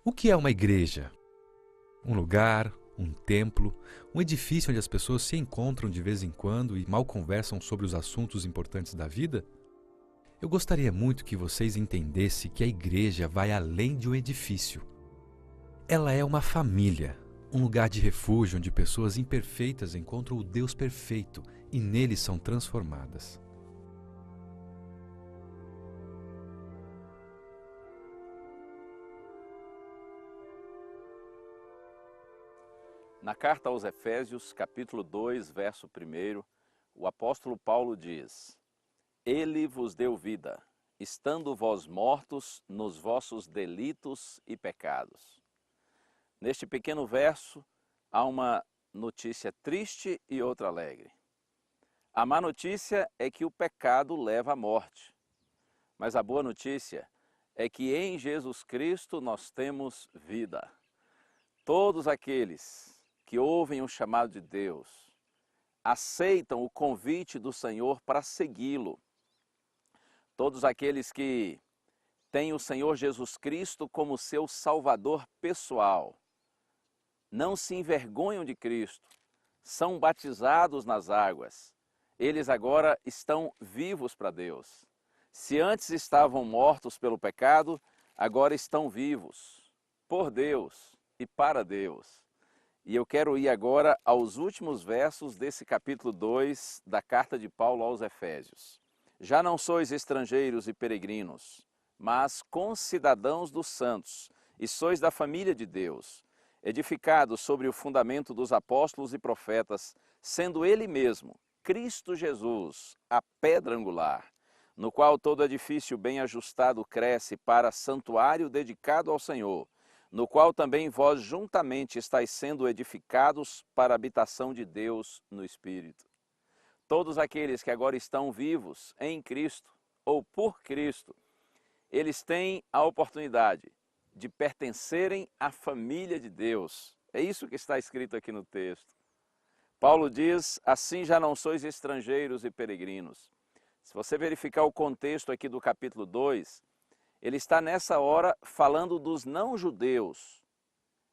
O que é uma igreja? Um lugar, um templo, um edifício onde as pessoas se encontram de vez em quando e mal conversam sobre os assuntos importantes da vida? Eu gostaria muito que vocês entendessem que a igreja vai além de um edifício. Ela é uma família, um lugar de refúgio onde pessoas imperfeitas encontram o Deus perfeito e nele são transformadas. Na carta aos Efésios, capítulo 2, verso 1, o apóstolo Paulo diz: Ele vos deu vida, estando vós mortos nos vossos delitos e pecados. Neste pequeno verso, há uma notícia triste e outra alegre. A má notícia é que o pecado leva à morte, mas a boa notícia é que em Jesus Cristo nós temos vida. Todos aqueles que ouvem o chamado de Deus, aceitam o convite do Senhor para segui-lo. Todos aqueles que têm o Senhor Jesus Cristo como seu Salvador pessoal, não se envergonham de Cristo, são batizados nas águas. Eles agora estão vivos para Deus. Se antes estavam mortos pelo pecado, agora estão vivos por Deus e para Deus. E eu quero ir agora aos últimos versos desse capítulo 2 da carta de Paulo aos Efésios. Já não sois estrangeiros e peregrinos, mas concidadãos dos santos, e sois da família de Deus, edificados sobre o fundamento dos apóstolos e profetas, sendo Ele mesmo, Cristo Jesus, a pedra angular, no qual todo edifício bem ajustado cresce para santuário dedicado ao Senhor, no qual também vós juntamente estáis sendo edificados para a habitação de Deus no Espírito. Todos aqueles que agora estão vivos em Cristo, ou por Cristo, eles têm a oportunidade de pertencerem à família de Deus. É isso que está escrito aqui no texto. Paulo diz, assim já não sois estrangeiros e peregrinos. Se você verificar o contexto aqui do capítulo 2, ele está nessa hora falando dos não-judeus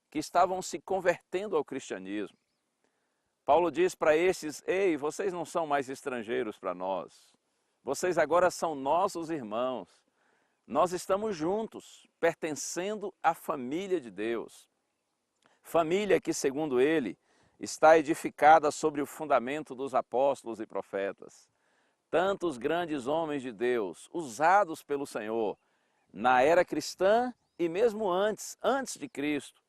que estavam se convertendo ao cristianismo. Paulo diz para estes, ei, vocês não são mais estrangeiros para nós. Vocês agora são nossos irmãos. Nós estamos juntos, pertencendo à família de Deus. Família que, segundo ele, está edificada sobre o fundamento dos apóstolos e profetas. Tantos grandes homens de Deus, usados pelo Senhor, na era cristã e mesmo antes de Cristo,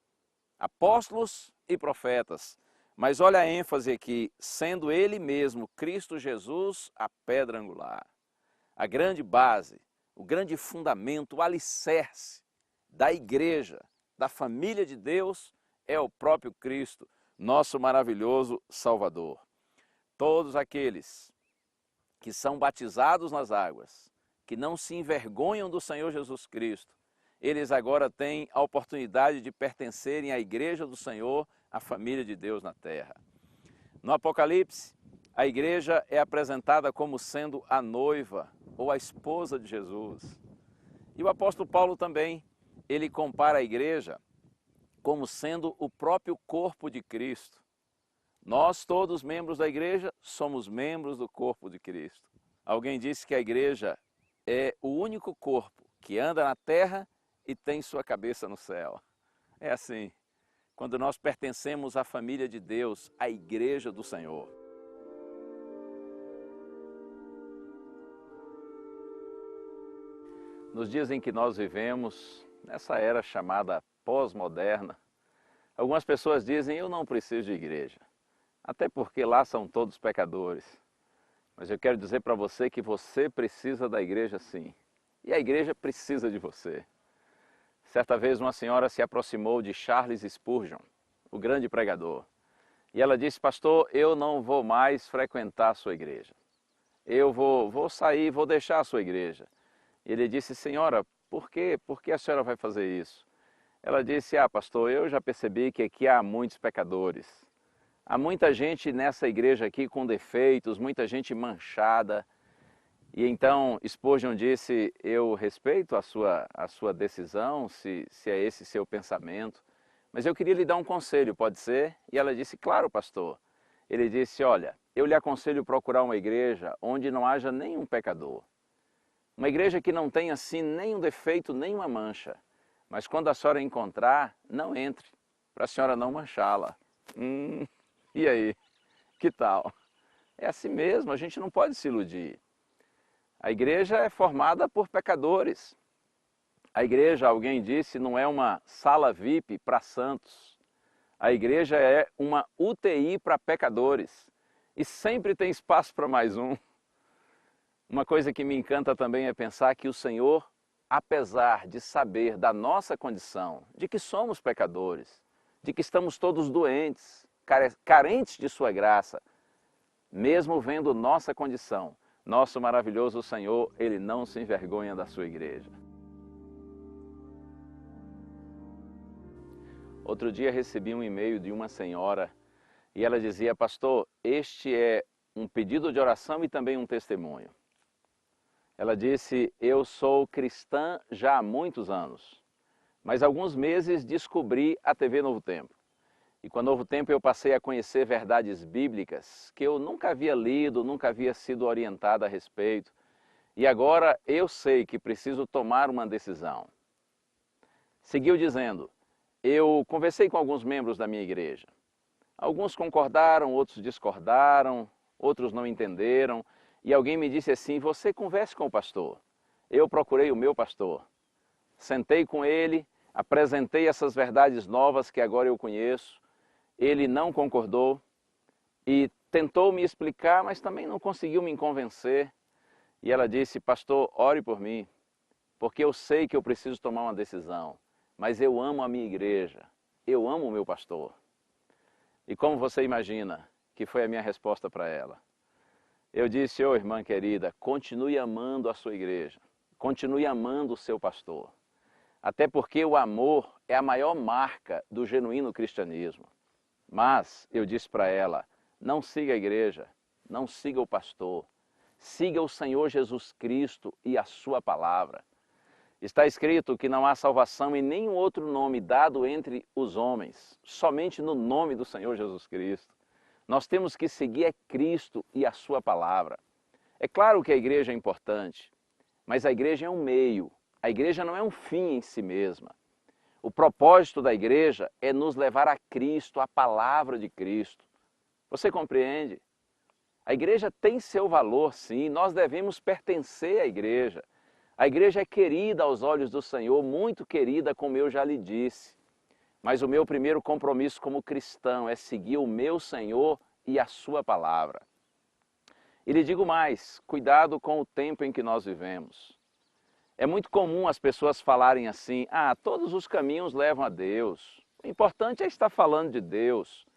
apóstolos e profetas. Mas olha a ênfase aqui, sendo Ele mesmo, Cristo Jesus, a pedra angular. A grande base, o grande fundamento, o alicerce da igreja, da família de Deus, é o próprio Cristo, nosso maravilhoso Salvador. Todos aqueles que são batizados nas águas, que não se envergonham do Senhor Jesus Cristo, eles agora têm a oportunidade de pertencerem à igreja do Senhor, à família de Deus na terra. No Apocalipse, a igreja é apresentada como sendo a noiva ou a esposa de Jesus. E o apóstolo Paulo também, ele compara a igreja como sendo o próprio corpo de Cristo. Nós, todos membros da igreja, somos membros do corpo de Cristo. Alguém disse que a igreja é o único corpo que anda na terra e tem sua cabeça no céu. É assim, quando nós pertencemos à família de Deus, à igreja do Senhor. Nos dias em que nós vivemos, nessa era chamada pós-moderna, algumas pessoas dizem, eu não preciso de igreja, até porque lá são todos pecadores. Mas eu quero dizer para você que você precisa da igreja sim. E a igreja precisa de você. Certa vez uma senhora se aproximou de Charles Spurgeon, o grande pregador. E ela disse, pastor, eu não vou mais frequentar a sua igreja. Eu vou sair, vou deixar a sua igreja. E ele disse, senhora, por quê? Por que a senhora vai fazer isso? Ela disse, pastor, eu já percebi que aqui há muitos pecadores. Há muita gente nessa igreja aqui com defeitos, muita gente manchada. E então Spurgeon disse, eu respeito a sua decisão, se é esse seu pensamento, mas eu queria lhe dar um conselho, pode ser? E ela disse, claro, pastor. Ele disse, olha, eu lhe aconselho procurar uma igreja onde não haja nenhum pecador. Uma igreja que não tenha assim nenhum defeito, nenhuma mancha. Mas quando a senhora encontrar, não entre, para a senhora não manchá-la. E aí? Que tal? É assim mesmo, a gente não pode se iludir. A igreja é formada por pecadores. A igreja, alguém disse, não é uma sala VIP para santos. A igreja é uma UTI para pecadores. E sempre tem espaço para mais um. Uma coisa que me encanta também é pensar que o Senhor, apesar de saber da nossa condição, de que somos pecadores, de que estamos todos doentes, carentes de sua graça, mesmo vendo nossa condição, nosso maravilhoso Senhor, Ele não se envergonha da sua igreja. Outro dia recebi um e-mail de uma senhora e ela dizia, pastor, este é um pedido de oração e também um testemunho. Ela disse, eu sou cristã já há muitos anos, mas há alguns meses descobri a TV Novo Tempo. E com a Novo Tempo eu passei a conhecer verdades bíblicas que eu nunca havia lido, nunca havia sido orientada a respeito. E agora eu sei que preciso tomar uma decisão. Seguiu dizendo, eu conversei com alguns membros da minha igreja. Alguns concordaram, outros discordaram, outros não entenderam. E alguém me disse assim, você converse com o pastor. Eu procurei o meu pastor. Sentei com ele, apresentei essas verdades novas que agora eu conheço. Ele não concordou e tentou me explicar, mas também não conseguiu me convencer. E ela disse, pastor, ore por mim, porque eu sei que eu preciso tomar uma decisão, mas eu amo a minha igreja, eu amo o meu pastor. E como você imagina que foi a minha resposta para ela? Eu disse, ô irmã querida, continue amando a sua igreja, continue amando o seu pastor. Até porque o amor é a maior marca do genuíno cristianismo. Mas eu disse para ela, não siga a igreja, não siga o pastor, siga o Senhor Jesus Cristo e a sua palavra. Está escrito que não há salvação em nenhum outro nome dado entre os homens, somente no nome do Senhor Jesus Cristo. Nós temos que seguir a Cristo e a sua palavra. É claro que a igreja é importante, mas a igreja é um meio, a igreja não é um fim em si mesma. O propósito da igreja é nos levar a Cristo, a palavra de Cristo. Você compreende? A igreja tem seu valor, sim, nós devemos pertencer à igreja. A igreja é querida aos olhos do Senhor, muito querida, como eu já lhe disse. Mas o meu primeiro compromisso como cristão é seguir o meu Senhor e a sua palavra. E lhe digo mais, cuidado com o tempo em que nós vivemos. É muito comum as pessoas falarem assim, todos os caminhos levam a Deus. O importante é estar falando de Deus.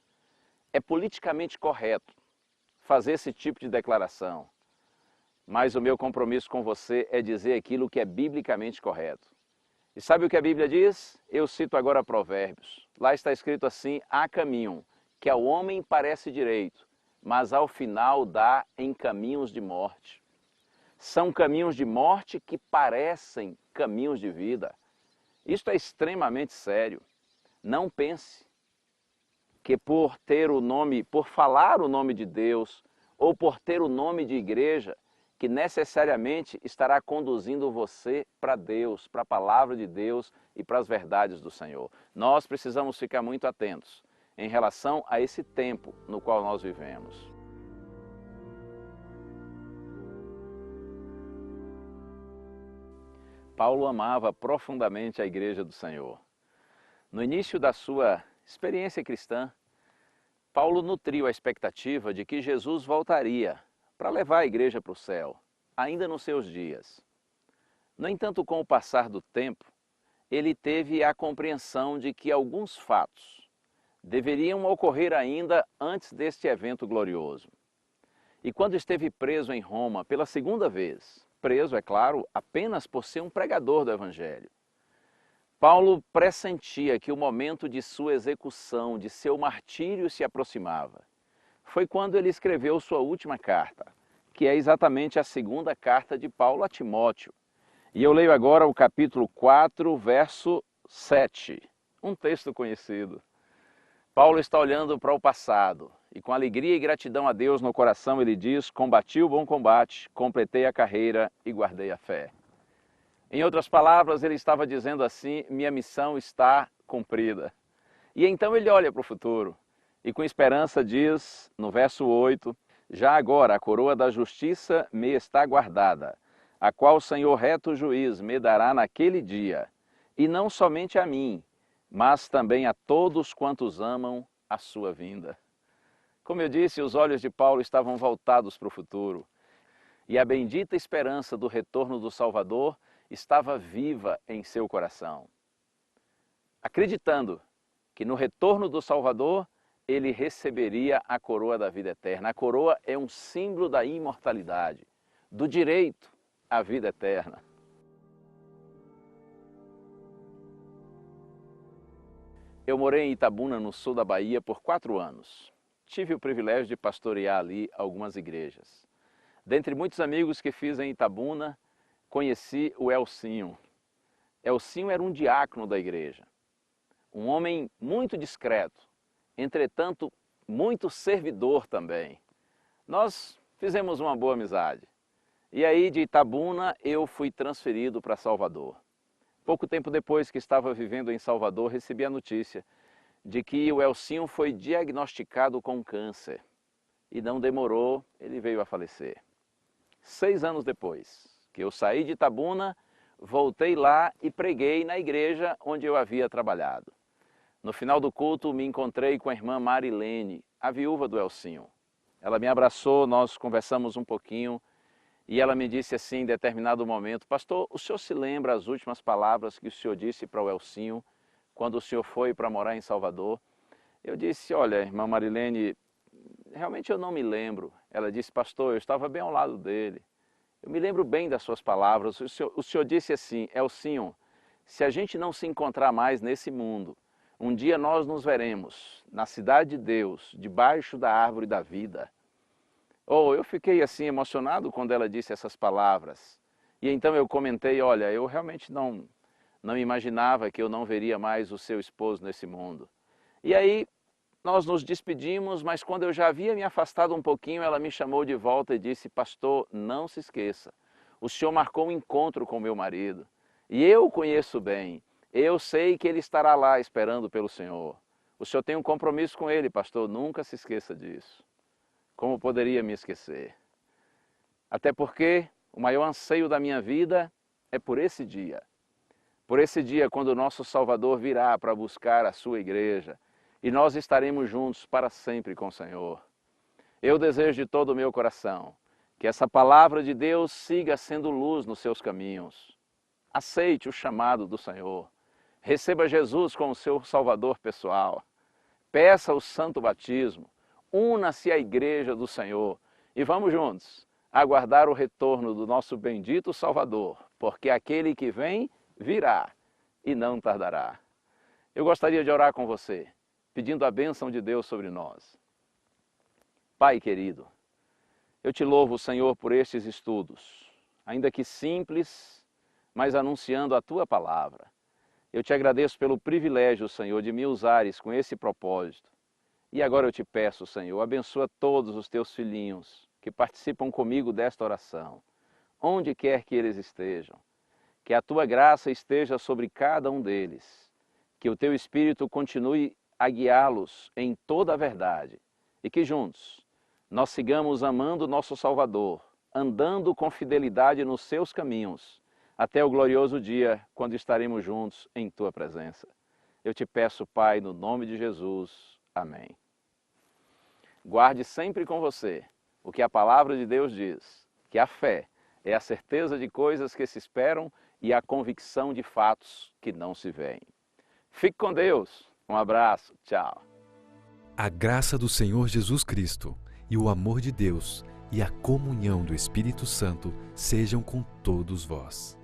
É politicamente correto fazer esse tipo de declaração. Mas o meu compromisso com você é dizer aquilo que é biblicamente correto. E sabe o que a Bíblia diz? Eu cito agora Provérbios. Lá está escrito assim, há caminho, que ao homem parece direito, mas ao final dá em caminhos de morte. São caminhos de morte que parecem caminhos de vida. Isto é extremamente sério. Não pense que por falar o nome de Deus, ou por ter o nome de igreja, que necessariamente estará conduzindo você para Deus, para a palavra de Deus e para as verdades do Senhor. Nós precisamos ficar muito atentos em relação a esse tempo no qual nós vivemos. Paulo amava profundamente a igreja do Senhor. No início da sua experiência cristã, Paulo nutriu a expectativa de que Jesus voltaria para levar a igreja para o céu, ainda nos seus dias. No entanto, com o passar do tempo, ele teve a compreensão de que alguns fatos deveriam ocorrer ainda antes deste evento glorioso. E quando esteve preso em Roma pela segunda vez, preso, é claro, apenas por ser um pregador do Evangelho, Paulo pressentia que o momento de sua execução, de seu martírio se aproximava. Foi quando ele escreveu sua última carta, que é exatamente a segunda carta de Paulo a Timóteo. E eu leio agora o capítulo 4, verso 7, um texto conhecido. Paulo está olhando para o passado e com alegria e gratidão a Deus no coração ele diz: combati o bom combate, completei a carreira e guardei a fé. Em outras palavras, ele estava dizendo assim: minha missão está cumprida. E então ele olha para o futuro e com esperança diz, no verso 8, já agora a coroa da justiça me está guardada, a qual o Senhor reto juiz me dará naquele dia, e não somente a mim, mas também a todos quantos amam a sua vinda. Como eu disse, os olhos de Paulo estavam voltados para o futuro, e a bendita esperança do retorno do Salvador estava viva em seu coração. Acreditando que no retorno do Salvador ele receberia a coroa da vida eterna. A coroa é um símbolo da imortalidade, do direito à vida eterna. Eu morei em Itabuna, no sul da Bahia, por 4 anos. Tive o privilégio de pastorear ali algumas igrejas. Dentre muitos amigos que fiz em Itabuna, conheci o Elcinho. Elcinho era um diácono da igreja, um homem muito discreto, entretanto muito servidor também. Nós fizemos uma boa amizade. E aí de Itabuna eu fui transferido para Salvador. Pouco tempo depois que estava vivendo em Salvador, recebi a notícia de que o Elcinho foi diagnosticado com câncer. E não demorou, ele veio a falecer. 6 anos depois que eu saí de Itabuna, voltei lá e preguei na igreja onde eu havia trabalhado. No final do culto, me encontrei com a irmã Marilene, a viúva do Elcinho. Ela me abraçou, nós conversamos um pouquinho e ela me disse assim em determinado momento: pastor, o senhor se lembra as últimas palavras que o senhor disse para o Elcinho quando o senhor foi para morar em Salvador? Eu disse: olha, irmã Marilene, realmente eu não me lembro. Ela disse: pastor, eu estava bem ao lado dele. Eu me lembro bem das suas palavras. O senhor disse assim: Elcinho, se a gente não se encontrar mais nesse mundo, um dia nós nos veremos na cidade de Deus, debaixo da árvore da vida. Oh, eu fiquei assim emocionado quando ela disse essas palavras. E então eu comentei: olha, eu realmente não imaginava que eu não veria mais o seu esposo nesse mundo. E aí nós nos despedimos, mas quando eu já havia me afastado um pouquinho, ela me chamou de volta e disse: pastor, não se esqueça, o senhor marcou um encontro com meu marido. E eu o conheço bem, eu sei que ele estará lá esperando pelo senhor. O senhor tem um compromisso com ele, pastor, nunca se esqueça disso. Como poderia me esquecer? Até porque o maior anseio da minha vida é por esse dia. Por esse dia quando o nosso Salvador virá para buscar a sua igreja e nós estaremos juntos para sempre com o Senhor. Eu desejo de todo o meu coração que essa palavra de Deus siga sendo luz nos seus caminhos. Aceite o chamado do Senhor. Receba Jesus como seu Salvador pessoal. Peça o santo batismo. Una-se à igreja do Senhor e vamos juntos aguardar o retorno do nosso bendito Salvador, porque aquele que vem virá e não tardará. Eu gostaria de orar com você, pedindo a bênção de Deus sobre nós. Pai querido, eu te louvo, Senhor, por estes estudos, ainda que simples, mas anunciando a Tua palavra. Eu te agradeço pelo privilégio, Senhor, de me usares com esse propósito. E agora eu te peço, Senhor, abençoa todos os teus filhinhos que participam comigo desta oração, onde quer que eles estejam. Que a tua graça esteja sobre cada um deles, que o teu Espírito continue a guiá-los em toda a verdade e que juntos nós sigamos amando nosso Salvador, andando com fidelidade nos seus caminhos, até o glorioso dia quando estaremos juntos em tua presença. Eu te peço, Pai, no nome de Jesus. Amém. Guarde sempre com você o que a palavra de Deus diz, que a fé é a certeza de coisas que se esperam e a convicção de fatos que não se veem. Fique com Deus. Um abraço. Tchau. A graça do Senhor Jesus Cristo e o amor de Deus e a comunhão do Espírito Santo sejam com todos vós.